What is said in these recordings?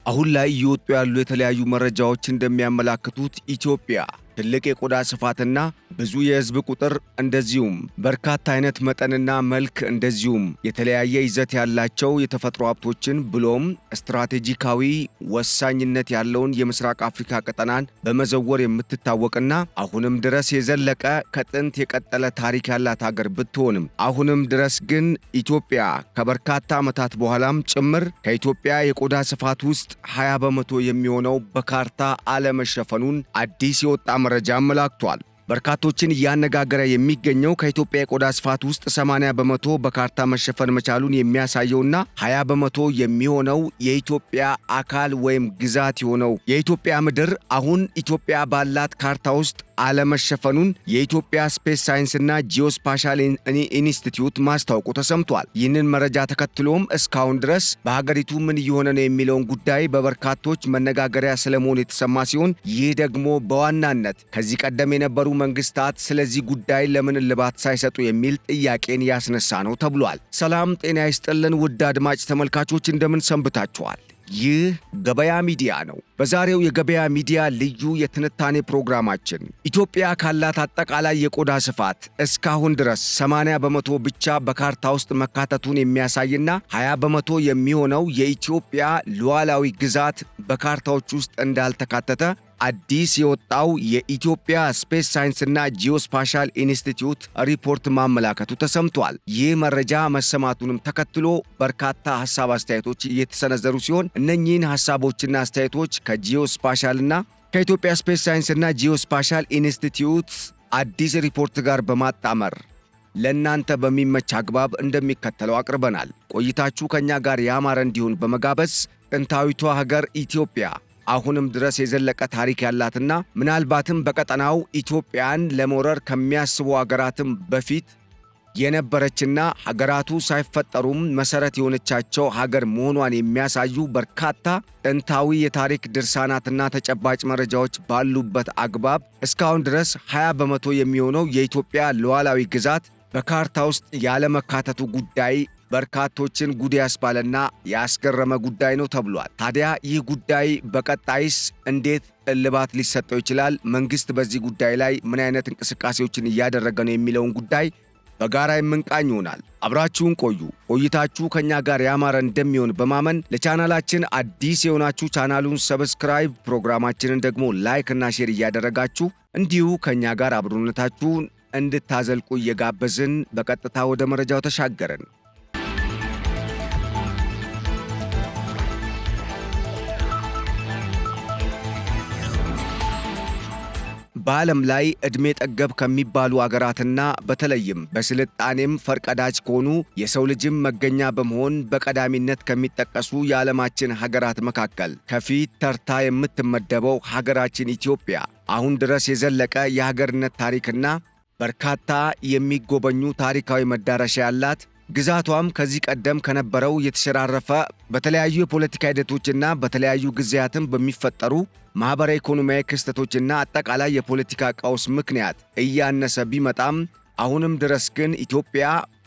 አሁን ላይ እየወጡ ያሉ የተለያዩ መረጃዎች እንደሚያመላክቱት ኢትዮጵያ ትልቅ የቆዳ ስፋትና ብዙ የህዝብ ቁጥር እንደዚሁም በርካታ አይነት መጠንና መልክ እንደዚሁም የተለያየ ይዘት ያላቸው የተፈጥሮ ሀብቶችን ብሎም ስትራቴጂካዊ ወሳኝነት ያለውን የምስራቅ አፍሪካ ቀጠናን በመዘወር የምትታወቅና አሁንም ድረስ የዘለቀ ከጥንት የቀጠለ ታሪክ ያላት ሀገር ብትሆንም አሁንም ድረስ ግን ኢትዮጵያ ከበርካታ ዓመታት በኋላም ጭምር ከኢትዮጵያ የቆዳ ስፋት ውስጥ 20 በመቶ የሚሆነው በካርታ አለመሸፈኑን አዲስ የወጣ መረጃ አመላክቷል። በርካቶችን እያነጋገረ የሚገኘው ከኢትዮጵያ የቆዳ ስፋት ውስጥ 80 በመቶ በካርታ መሸፈን መቻሉን የሚያሳየውና 20 በመቶ የሚሆነው የኢትዮጵያ አካል ወይም ግዛት የሆነው የኢትዮጵያ ምድር አሁን ኢትዮጵያ ባላት ካርታ ውስጥ አለመሸፈኑን የኢትዮጵያ ስፔስ ሳይንስና ጂኦስፓሻል ኢንስቲትዩት ማስታወቁ ተሰምቷል። ይህንን መረጃ ተከትሎም እስካሁን ድረስ በሀገሪቱ ምን እየሆነ ነው የሚለውን ጉዳይ በበርካቶች መነጋገሪያ ስለመሆኑ የተሰማ ሲሆን ይህ ደግሞ በዋናነት ከዚህ ቀደም የነበሩ መንግስታት ስለዚህ ጉዳይ ለምን እልባት ሳይሰጡ የሚል ጥያቄን ያስነሳ ነው ተብሏል። ሰላም ጤና ይስጥልን ውድ አድማጭ ተመልካቾች እንደምን ሰንብታችኋል? ይህ ገበያ ሚዲያ ነው። በዛሬው የገበያ ሚዲያ ልዩ የትንታኔ ፕሮግራማችን ኢትዮጵያ ካላት አጠቃላይ የቆዳ ስፋት እስካሁን ድረስ 80 በመቶ ብቻ በካርታ ውስጥ መካተቱን የሚያሳይና 20 በመቶ የሚሆነው የኢትዮጵያ ሉዓላዊ ግዛት በካርታዎች ውስጥ እንዳልተካተተ አዲስ የወጣው የኢትዮጵያ ስፔስ ሳይንስና ጂኦስፓሻል ኢንስቲትዩት ሪፖርት ማመላከቱ ተሰምቷል። ይህ መረጃ መሰማቱንም ተከትሎ በርካታ ሐሳብ አስተያየቶች እየተሰነዘሩ ሲሆን እነኚህን ሐሳቦችና አስተያየቶች ከጂኦስፓሻልና ከኢትዮጵያ ስፔስ ሳይንስና ጂኦስፓሻል ኢንስቲትዩት አዲስ ሪፖርት ጋር በማጣመር ለእናንተ በሚመች አግባብ እንደሚከተለው አቅርበናል። ቆይታችሁ ከኛ ጋር ያማረ እንዲሆን በመጋበዝ ጥንታዊቷ ሀገር ኢትዮጵያ አሁንም ድረስ የዘለቀ ታሪክ ያላትና ምናልባትም በቀጠናው ኢትዮጵያን ለመውረር ከሚያስቡ ሀገራትም በፊት የነበረችና ሀገራቱ ሳይፈጠሩም መሰረት የሆነቻቸው ሀገር መሆኗን የሚያሳዩ በርካታ ጥንታዊ የታሪክ ድርሳናትና ተጨባጭ መረጃዎች ባሉበት አግባብ እስካሁን ድረስ 20 በመቶ የሚሆነው የኢትዮጵያ ሉዓላዊ ግዛት በካርታ ውስጥ ያለመካተቱ ጉዳይ በርካቶችን ጉድ ያስባለና ያስገረመ ጉዳይ ነው ተብሏል። ታዲያ ይህ ጉዳይ በቀጣይስ እንዴት እልባት ሊሰጠው ይችላል? መንግስት በዚህ ጉዳይ ላይ ምን አይነት እንቅስቃሴዎችን እያደረገ ነው የሚለውን ጉዳይ በጋራ የምንቃኝ ይሆናል። አብራችሁን ቆዩ። ቆይታችሁ ከኛ ጋር ያማረ እንደሚሆን በማመን ለቻናላችን አዲስ የሆናችሁ ቻናሉን ሰብስክራይብ፣ ፕሮግራማችንን ደግሞ ላይክ እና ሼር እያደረጋችሁ እንዲሁ ከኛ ጋር አብሮነታችሁን እንድታዘልቁ እየጋበዝን በቀጥታ ወደ መረጃው ተሻገርን። በዓለም ላይ ዕድሜ ጠገብ ከሚባሉ አገራትና በተለይም በስልጣኔም ፈርቀዳጅ ከሆኑ የሰው ልጅም መገኛ በመሆን በቀዳሚነት ከሚጠቀሱ የዓለማችን ሀገራት መካከል ከፊት ተርታ የምትመደበው ሀገራችን ኢትዮጵያ አሁን ድረስ የዘለቀ የሀገርነት ታሪክና በርካታ የሚጎበኙ ታሪካዊ መዳረሻ ያላት ግዛቷም ከዚህ ቀደም ከነበረው የተሸራረፈ በተለያዩ የፖለቲካ ሂደቶችና በተለያዩ ጊዜያትም በሚፈጠሩ ማህበራዊ ኢኮኖሚያዊ ክስተቶችና አጠቃላይ የፖለቲካ ቀውስ ምክንያት እያነሰ ቢመጣም አሁንም ድረስ ግን ኢትዮጵያ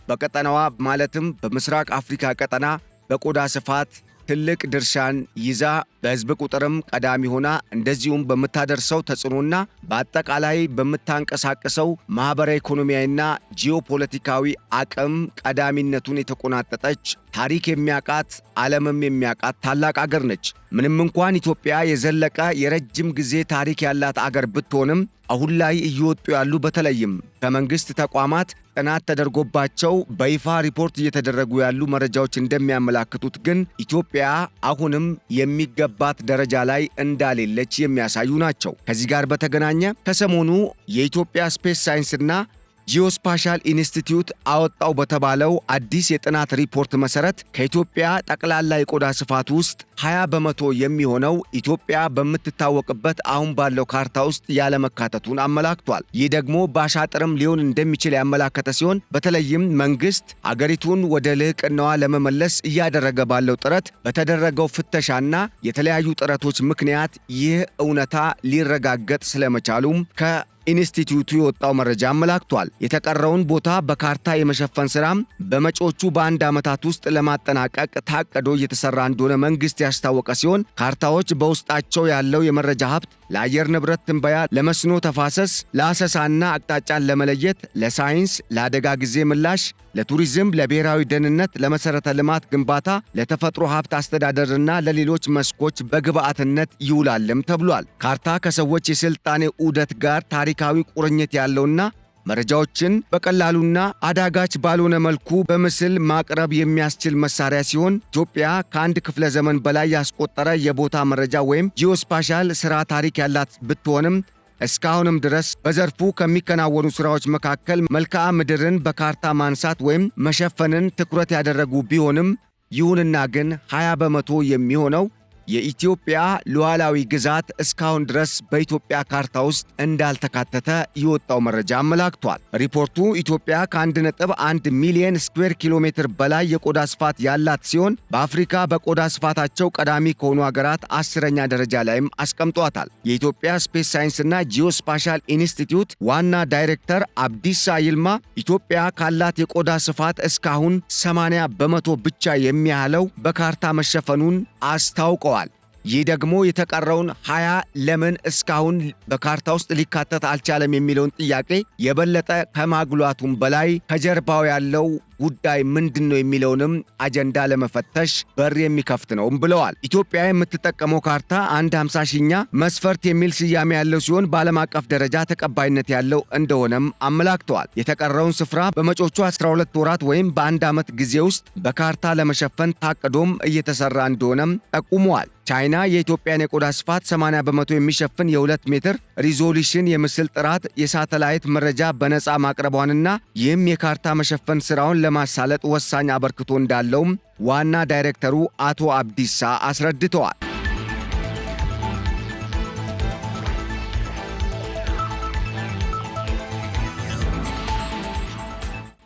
በቀጠናዋ ማለትም በምስራቅ አፍሪካ ቀጠና በቆዳ ስፋት ትልቅ ድርሻን ይዛ በህዝብ ቁጥርም ቀዳሚ ሆና እንደዚሁም በምታደርሰው ተጽዕኖና በአጠቃላይ በምታንቀሳቀሰው ማህበራዊ ኢኮኖሚያዊና ጂኦፖለቲካዊ አቅም ቀዳሚነቱን የተቆናጠጠች ታሪክ የሚያቃት ዓለምም የሚያቃት ታላቅ አገር ነች። ምንም እንኳን ኢትዮጵያ የዘለቀ የረጅም ጊዜ ታሪክ ያላት አገር ብትሆንም አሁን ላይ እየወጡ ያሉ በተለይም ከመንግስት ተቋማት ጥናት ተደርጎባቸው በይፋ ሪፖርት እየተደረጉ ያሉ መረጃዎች እንደሚያመላክቱት ግን ኢትዮጵያ አሁንም የሚገባት ደረጃ ላይ እንዳሌለች የሚያሳዩ ናቸው። ከዚህ ጋር በተገናኘ ከሰሞኑ የኢትዮጵያ ስፔስ ሳይንስና ጂኦስፓሻል ኢንስቲትዩት አወጣው በተባለው አዲስ የጥናት ሪፖርት መሰረት ከኢትዮጵያ ጠቅላላ የቆዳ ስፋት ውስጥ 20 በመቶ የሚሆነው ኢትዮጵያ በምትታወቅበት አሁን ባለው ካርታ ውስጥ ያለመካተቱን አመላክቷል። ይህ ደግሞ በአሻጥርም ሊሆን እንደሚችል ያመላከተ ሲሆን በተለይም መንግስት አገሪቱን ወደ ልዕቅናዋ ለመመለስ እያደረገ ባለው ጥረት በተደረገው ፍተሻና የተለያዩ ጥረቶች ምክንያት ይህ እውነታ ሊረጋገጥ ስለመቻሉም ኢንስቲትዩቱ የወጣው መረጃ አመላክቷል። የተቀረውን ቦታ በካርታ የመሸፈን ስራም በመጪዎቹ በአንድ ዓመታት ውስጥ ለማጠናቀቅ ታቅዶ እየተሰራ እንደሆነ መንግስት ያስታወቀ ሲሆን ካርታዎች በውስጣቸው ያለው የመረጃ ሀብት ለአየር ንብረት ትንበያ፣ ለመስኖ ተፋሰስ፣ ለአሰሳና አቅጣጫን ለመለየት፣ ለሳይንስ፣ ለአደጋ ጊዜ ምላሽ፣ ለቱሪዝም፣ ለብሔራዊ ደህንነት፣ ለመሰረተ ልማት ግንባታ፣ ለተፈጥሮ ሀብት አስተዳደርና ለሌሎች መስኮች በግብዓትነት ይውላልም ተብሏል። ካርታ ከሰዎች የስልጣኔ ዑደት ጋር ታሪካዊ ቁርኝት ያለውና መረጃዎችን በቀላሉና አዳጋች ባልሆነ መልኩ በምስል ማቅረብ የሚያስችል መሳሪያ ሲሆን ኢትዮጵያ ከአንድ ክፍለ ዘመን በላይ ያስቆጠረ የቦታ መረጃ ወይም ጂኦስፓሻል ስራ ታሪክ ያላት ብትሆንም እስካሁንም ድረስ በዘርፉ ከሚከናወኑ ስራዎች መካከል መልክዓ ምድርን በካርታ ማንሳት ወይም መሸፈንን ትኩረት ያደረጉ ቢሆንም ይሁንና ግን 20 በመቶ የሚሆነው የኢትዮጵያ ሉዓላዊ ግዛት እስካሁን ድረስ በኢትዮጵያ ካርታ ውስጥ እንዳልተካተተ የወጣው መረጃ አመላክቷል። ሪፖርቱ ኢትዮጵያ ከ1.1 ሚሊዮን ስኩዌር ኪሎ ሜትር በላይ የቆዳ ስፋት ያላት ሲሆን በአፍሪካ በቆዳ ስፋታቸው ቀዳሚ ከሆኑ ሀገራት 10ኛ ደረጃ ላይም አስቀምጧታል። የኢትዮጵያ ስፔስ ሳይንስና ጂኦስፓሻል ኢንስቲትዩት ዋና ዳይሬክተር አብዲሳ ይልማ ኢትዮጵያ ካላት የቆዳ ስፋት እስካሁን 80 በመቶ ብቻ የሚያህለው በካርታ መሸፈኑን አስታውቀዋል። ይህ ደግሞ የተቀረውን 20 ለምን እስካሁን በካርታ ውስጥ ሊካተት አልቻለም የሚለውን ጥያቄ የበለጠ ከማጉላቱም በላይ ከጀርባው ያለው ጉዳይ ምንድነው የሚለውንም አጀንዳ ለመፈተሽ በር የሚከፍት ነውም ብለዋል። ኢትዮጵያ የምትጠቀመው ካርታ 1/50ኛ መስፈርት የሚል ስያሜ ያለው ሲሆን በዓለም አቀፍ ደረጃ ተቀባይነት ያለው እንደሆነም አመላክተዋል። የተቀረውን ስፍራ በመጪዎቹ 12 ወራት ወይም በአንድ ዓመት ጊዜ ውስጥ በካርታ ለመሸፈን ታቅዶም እየተሰራ እንደሆነም ጠቁመዋል። ቻይና የኢትዮጵያን የቆዳ ስፋት 80 በመቶ የሚሸፍን የ2 ሜትር ሪዞሉሽን የምስል ጥራት የሳተላይት መረጃ በነፃ ማቅረቧንና ይህም የካርታ መሸፈን ስራውን ለማሳለጥ ወሳኝ አበርክቶ እንዳለውም ዋና ዳይሬክተሩ አቶ አብዲሳ አስረድተዋል።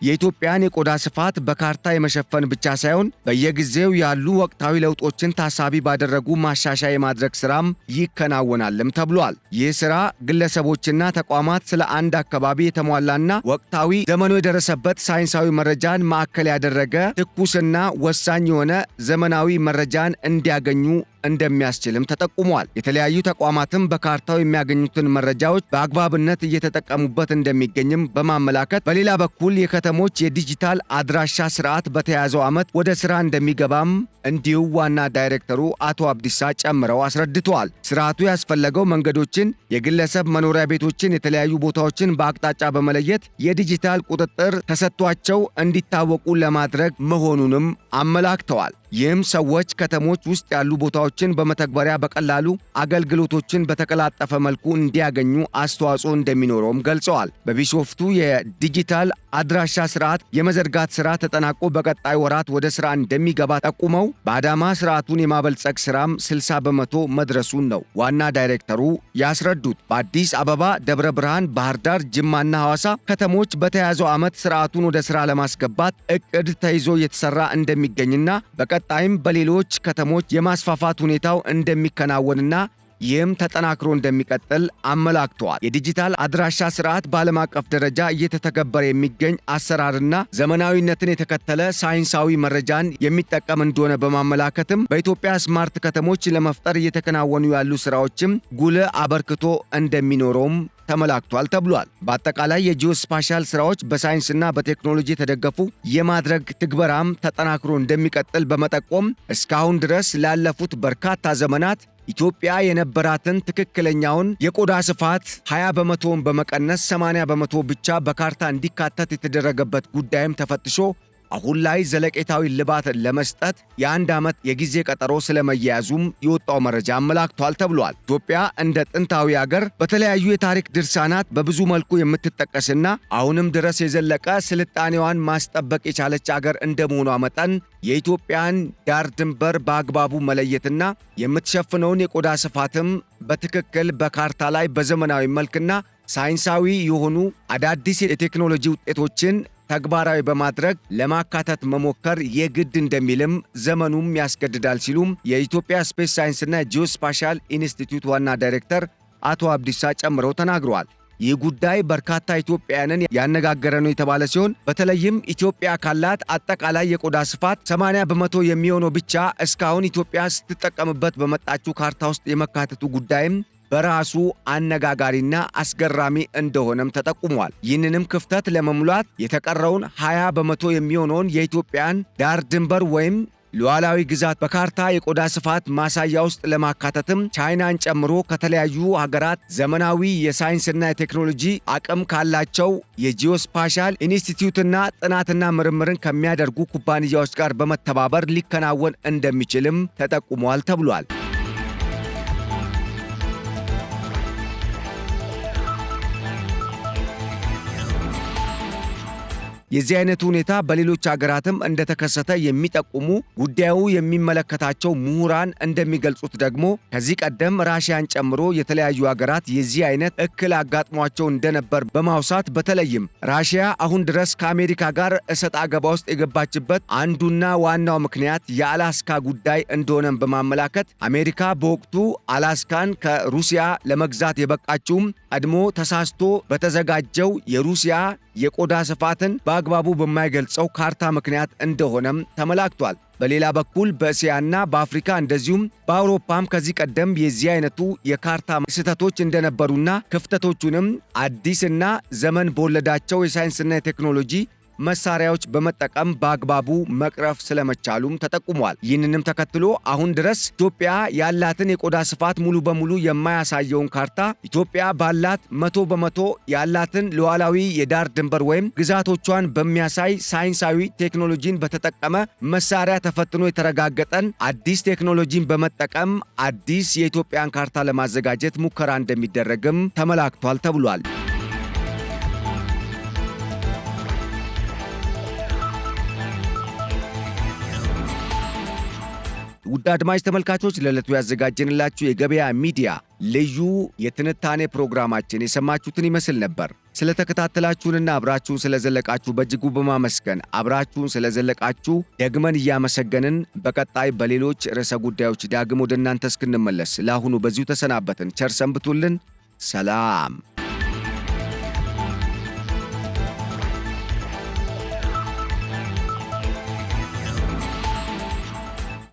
የኢትዮጵያን የቆዳ ስፋት በካርታ የመሸፈን ብቻ ሳይሆን በየጊዜው ያሉ ወቅታዊ ለውጦችን ታሳቢ ባደረጉ ማሻሻያ የማድረግ ስራም ይከናወናልም ተብሏል። ይህ ስራ ግለሰቦችና ተቋማት ስለ አንድ አካባቢ የተሟላና ወቅታዊ ዘመኑ የደረሰበት ሳይንሳዊ መረጃን ማዕከል ያደረገ ትኩስና ወሳኝ የሆነ ዘመናዊ መረጃን እንዲያገኙ እንደሚያስችልም ተጠቁሟል። የተለያዩ ተቋማትም በካርታው የሚያገኙትን መረጃዎች በአግባብነት እየተጠቀሙበት እንደሚገኝም በማመላከት በሌላ በኩል የከተሞች የዲጂታል አድራሻ ስርዓት በተያዘው ዓመት ወደ ስራ እንደሚገባም እንዲሁ ዋና ዳይሬክተሩ አቶ አብዲሳ ጨምረው አስረድተዋል። ስርዓቱ ያስፈለገው መንገዶችን፣ የግለሰብ መኖሪያ ቤቶችን፣ የተለያዩ ቦታዎችን በአቅጣጫ በመለየት የዲጂታል ቁጥጥር ተሰጥቷቸው እንዲታወቁ ለማድረግ መሆኑንም አመላክተዋል። ይህም ሰዎች ከተሞች ውስጥ ያሉ ቦታዎችን በመተግበሪያ በቀላሉ አገልግሎቶችን በተቀላጠፈ መልኩ እንዲያገኙ አስተዋጽኦ እንደሚኖረውም ገልጸዋል። በቢሾፍቱ የዲጂታል አድራሻ ስርዓት የመዘርጋት ስራ ተጠናቆ በቀጣይ ወራት ወደ ስራ እንደሚገባ ጠቁመው በአዳማ ስርዓቱን የማበልጸግ ስራም 60 በመቶ መድረሱን ነው ዋና ዳይሬክተሩ ያስረዱት። በአዲስ አበባ፣ ደብረ ብርሃን፣ ባህር ዳር፣ ጅማና ሐዋሳ ከተሞች በተያዘው ዓመት ስርዓቱን ወደ ስራ ለማስገባት እቅድ ተይዞ እየተሰራ እንደሚገኝና በቀጣይም በሌሎች ከተሞች የማስፋፋት ሁኔታው እንደሚከናወንና ይህም ተጠናክሮ እንደሚቀጥል አመላክተዋል። የዲጂታል አድራሻ ስርዓት በዓለም አቀፍ ደረጃ እየተተገበረ የሚገኝ አሰራርና ዘመናዊነትን የተከተለ ሳይንሳዊ መረጃን የሚጠቀም እንደሆነ በማመላከትም በኢትዮጵያ ስማርት ከተሞች ለመፍጠር እየተከናወኑ ያሉ ስራዎችም ጉልህ አበርክቶ እንደሚኖረውም ተመላክቷል ተብሏል። በአጠቃላይ የጂኦስፓሻል ስራዎች በሳይንስና በቴክኖሎጂ የተደገፉ የማድረግ ትግበራም ተጠናክሮ እንደሚቀጥል በመጠቆም እስካሁን ድረስ ላለፉት በርካታ ዘመናት ኢትዮጵያ የነበራትን ትክክለኛውን የቆዳ ስፋት 20 በመቶውን በመቀነስ 80 በመቶ ብቻ በካርታ እንዲካተት የተደረገበት ጉዳይም ተፈትሾ አሁን ላይ ዘለቄታዊ ልባት ለመስጠት የአንድ ዓመት የጊዜ ቀጠሮ ስለመያዙም የወጣው መረጃ አመላክቷል ተብሏል። ኢትዮጵያ እንደ ጥንታዊ አገር በተለያዩ የታሪክ ድርሳናት በብዙ መልኩ የምትጠቀስና አሁንም ድረስ የዘለቀ ስልጣኔዋን ማስጠበቅ የቻለች አገር እንደመሆኗ መጠን የኢትዮጵያን ዳር ድንበር በአግባቡ መለየትና የምትሸፍነውን የቆዳ ስፋትም በትክክል በካርታ ላይ በዘመናዊ መልክና ሳይንሳዊ የሆኑ አዳዲስ የቴክኖሎጂ ውጤቶችን ተግባራዊ በማድረግ ለማካተት መሞከር የግድ እንደሚልም ዘመኑም ያስገድዳል ሲሉም የኢትዮጵያ ስፔስ ሳይንስና ጂኦስፓሻል ኢንስቲትዩት ዋና ዳይሬክተር አቶ አብዲሳ ጨምረው ተናግረዋል። ይህ ጉዳይ በርካታ ኢትዮጵያውያንን ያነጋገረ ነው የተባለ ሲሆን በተለይም ኢትዮጵያ ካላት አጠቃላይ የቆዳ ስፋት 80% የሚሆነው ብቻ እስካሁን ኢትዮጵያ ስትጠቀምበት በመጣችው ካርታ ውስጥ የመካተቱ ጉዳይም በራሱ አነጋጋሪና አስገራሚ እንደሆነም ተጠቁሟል። ይህንንም ክፍተት ለመሙላት የተቀረውን 20% የሚሆነውን የኢትዮጵያን ዳር ድንበር ወይም ሉዓላዊ ግዛት በካርታ የቆዳ ስፋት ማሳያ ውስጥ ለማካተትም ቻይናን ጨምሮ ከተለያዩ ሀገራት ዘመናዊ የሳይንስና የቴክኖሎጂ አቅም ካላቸው የጂኦስፓሻል ኢንስቲትዩትና ጥናትና ምርምርን ከሚያደርጉ ኩባንያዎች ጋር በመተባበር ሊከናወን እንደሚችልም ተጠቁሟል ተብሏል። የዚህ አይነቱ ሁኔታ በሌሎች ሀገራትም እንደተከሰተ የሚጠቁሙ ጉዳዩ የሚመለከታቸው ምሁራን እንደሚገልጹት ደግሞ ከዚህ ቀደም ራሽያን ጨምሮ የተለያዩ ሀገራት የዚህ አይነት እክል አጋጥሟቸው እንደነበር በማውሳት በተለይም ራሽያ አሁን ድረስ ከአሜሪካ ጋር እሰጥ አገባ ውስጥ የገባችበት አንዱና ዋናው ምክንያት የአላስካ ጉዳይ እንደሆነም በማመላከት አሜሪካ በወቅቱ አላስካን ከሩሲያ ለመግዛት የበቃችውም ቀድሞ ተሳስቶ በተዘጋጀው የሩሲያ የቆዳ ስፋትን በአግባቡ በማይገልጸው ካርታ ምክንያት እንደሆነም ተመላክቷል። በሌላ በኩል በእስያና በአፍሪካ እንደዚሁም በአውሮፓም ከዚህ ቀደም የዚህ አይነቱ የካርታ ስህተቶች እንደነበሩና ክፍተቶቹንም አዲስና ዘመን በወለዳቸው የሳይንስና የቴክኖሎጂ መሳሪያዎች በመጠቀም በአግባቡ መቅረፍ ስለመቻሉም ተጠቁሟል። ይህንንም ተከትሎ አሁን ድረስ ኢትዮጵያ ያላትን የቆዳ ስፋት ሙሉ በሙሉ የማያሳየውን ካርታ ኢትዮጵያ ባላት 100% ያላትን ሉዓላዊ የዳር ድንበር ወይም ግዛቶቿን በሚያሳይ ሳይንሳዊ ቴክኖሎጂን በተጠቀመ መሳሪያ ተፈትኖ የተረጋገጠን አዲስ ቴክኖሎጂን በመጠቀም አዲስ የኢትዮጵያን ካርታ ለማዘጋጀት ሙከራ እንደሚደረግም ተመላክቷል ተብሏል። ውድ አድማጭ ተመልካቾች ለዕለቱ ያዘጋጀንላችሁ የገበያ ሚዲያ ልዩ የትንታኔ ፕሮግራማችን የሰማችሁትን ይመስል ነበር። ስለተከታተላችሁንና አብራችሁን ስለዘለቃችሁ በእጅጉ በማመስገን አብራችሁን ስለዘለቃችሁ ደግመን እያመሰገንን በቀጣይ በሌሎች ርዕሰ ጉዳዮች ዳግም ወደ እናንተ እስክንመለስ ለአሁኑ በዚሁ ተሰናበትን። ቸር ሰንብቱልን። ሰላም።